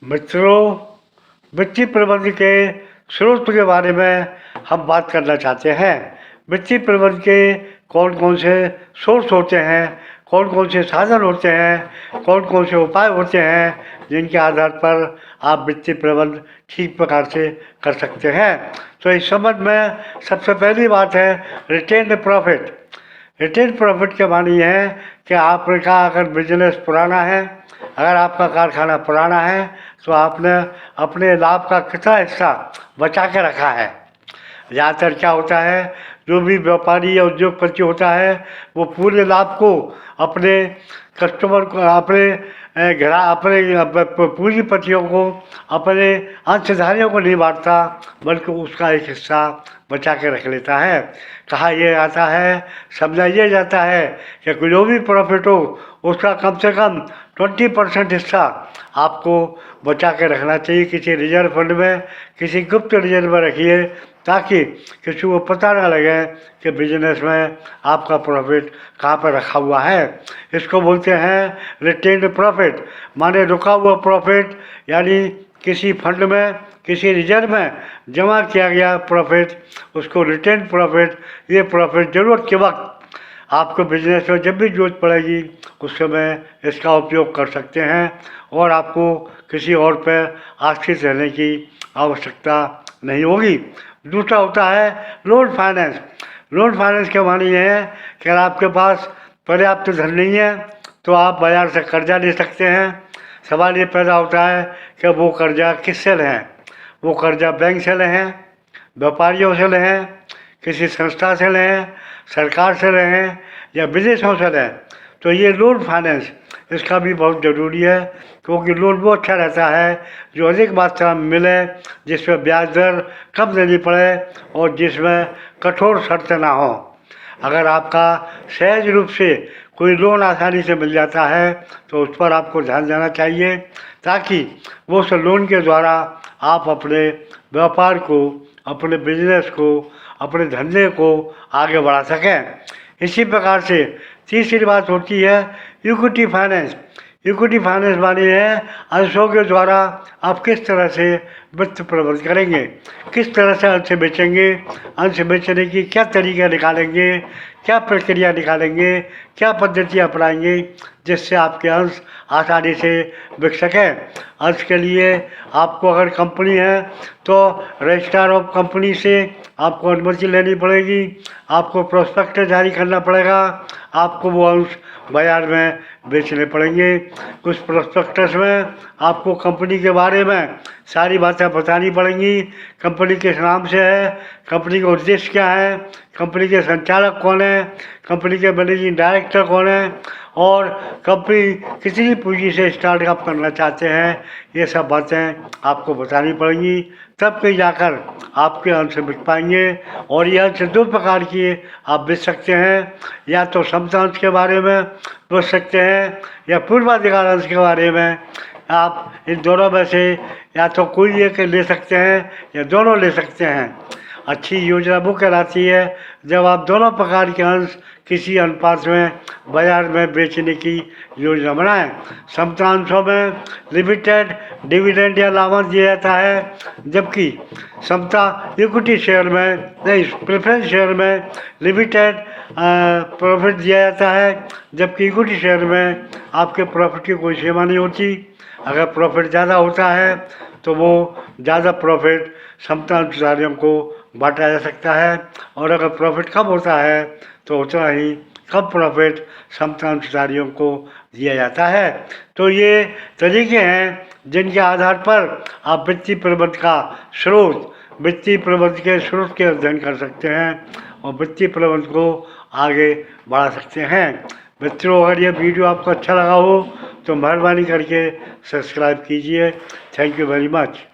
मित्रों, वित्तीय प्रबंधन के स्रोत के बारे में हम बात करना चाहते हैं। वित्तीय प्रबंधन के कौन कौन से सोर्स होते हैं, कौन कौन से साधन होते हैं, कौन कौन से उपाय होते हैं जिनके आधार पर आप वित्तीय प्रबंधन ठीक प्रकार से कर सकते हैं। तो इस संबंध में सबसे पहली बात है रिटेन्ड प्रॉफिट। रिटेन प्रॉफिट के मानी है कि आपका अगर बिजनेस पुराना है, अगर आपका कारखाना पुराना है, तो आपने अपने लाभ का कितना हिस्सा बचा के रखा है। ज़्यादातर क्या होता है, जो भी व्यापारी या उद्योगपति होता है वो पूरे लाभ को अपने कस्टमर को, अपने पूंजीपतियों को, अपने अंशधारियों को नहीं बांटता, बल्कि उसका एक हिस्सा बचा के रख लेता है। कहा यह आता है, समझा यह जाता है कि जो भी प्रॉफिट हो उसका कम से कम 20% हिस्सा आपको बचा के रखना चाहिए किसी रिजर्व फंड में, किसी गुप्त रिजर्व में रखिए, ताकि किसी को पता ना लगे कि बिजनेस में आपका प्रॉफिट कहाँ पर रखा हुआ है। इसको बोलते हैं रिटेन्ड प्रॉफिट, माने रुका हुआ प्रॉफिट, यानी किसी फंड में, किसी रिजर्व में जमा किया गया प्रॉफिट, उसको रिटेन्ड प्रॉफिट। ये प्रॉफिट ज़रूरत के वक्त आपको बिजनेस में जब भी जरूरत पड़ेगी उस समय इसका उपयोग कर सकते हैं और आपको किसी और पर आश्रित रहने की आवश्यकता नहीं होगी। दूसरा होता है लोन फाइनेंस। लोन फाइनेंस के मानी है कि अगर आपके पास पर्याप्त धन नहीं है तो आप बाज़ार से कर्जा ले सकते हैं। सवाल ये पैदा होता है कि वो कर्जा किससे लें। वो कर्जा बैंक से लें, व्यापारियों से लें, किसी संस्था से लें, सरकार से लें या विदेशों से लें। तो ये लोन फाइनेंस, इसका भी बहुत ज़रूरी है, क्योंकि लोन वो अच्छा रहता है जो अधिक मात्रा में मिले, जिसमें ब्याज दर कम देनी पड़े और जिसमें कठोर शर्त ना हो। अगर आपका सहज रूप से कोई लोन आसानी से मिल जाता है तो उस पर आपको ध्यान देना चाहिए, ताकि वो उस लोन के द्वारा आप अपने व्यापार को, अपने बिजनेस को, अपने धंधे को आगे बढ़ा सकें। इसी प्रकार से तीसरी बात होती है इक्विटी फाइनेंस। इक्विटी फाइनेंस मानी है अंशों के द्वारा आप किस तरह से वित्त प्रबंध करेंगे, किस तरह से अंश बेचेंगे, अंश बेचने की क्या तरीका निकालेंगे, क्या प्रक्रिया निकालेंगे, क्या पद्धति अपनाएंगे जिससे आपके अंश आसानी से बिक सकें। अंश के लिए आपको अगर कंपनी है तो रजिस्ट्रार ऑफ कंपनी से आपको अनुमति लेनी पड़ेगी, आपको प्रोस्पेक्टस जारी करना पड़ेगा, आपको वो अंश बाजार में बेचने पड़ेंगे। कुछ प्रोस्पेक्टस में आपको कंपनी के बारे में सारी बातें बतानी पड़ेंगी। कंपनी किस नाम से है, कंपनी का उद्देश्य क्या है, कंपनी के संचालक कौन है, कंपनी के मैनेजिंग डायरेक्टर कौन है और कंपनी कितनी पूंजी से स्टार्टअप करना चाहते हैं, ये सब बातें आपको बतानी पड़ेंगी। तब कहीं जाकर आपके अंश बिक पाएंगे। और ये अंश दो प्रकार की आप बेच सकते हैं, या तो समता अंश के बारे में बेच सकते हैं या पूर्वाधिकार अंश के बारे में। आप इन दोनों में से या तो कोई एक ले सकते हैं या दोनों ले सकते हैं। अच्छी योजना वो कहलाती है जब आप दोनों प्रकार के अंश किसी अनुपात में बाजार में बेचने की योजना बनाएं। समता अंशों में लिमिटेड डिविडेंड या लाभांश दिया जाता है, जबकि समता इक्विटी शेयर में नहीं, प्रेफरेंस शेयर में लिमिटेड प्रॉफिट दिया जाता है, जबकि इक्विटी शेयर में आपके प्रॉफिट की कोई सीमा नहीं होती। अगर प्रॉफिट ज़्यादा होता है तो वो ज़्यादा प्रॉफिट समता अंशधारियों को बांटा जा सकता है, और अगर प्रॉफिट कम होता है तो उतना ही कम प्रॉफिट समता अंशधारियों को दिया जाता है। तो ये तरीके हैं जिनके आधार पर आप वित्तीय प्रबंध का स्रोत, वित्तीय प्रबंध के स्रोत के अध्ययन कर सकते हैं और वित्तीय प्रबंध को आगे बढ़ा सकते हैं। मित्रों, अगर ये वीडियो आपको अच्छा लगा हो तो मेहरबानी करके सब्सक्राइब कीजिए। Thank you very much.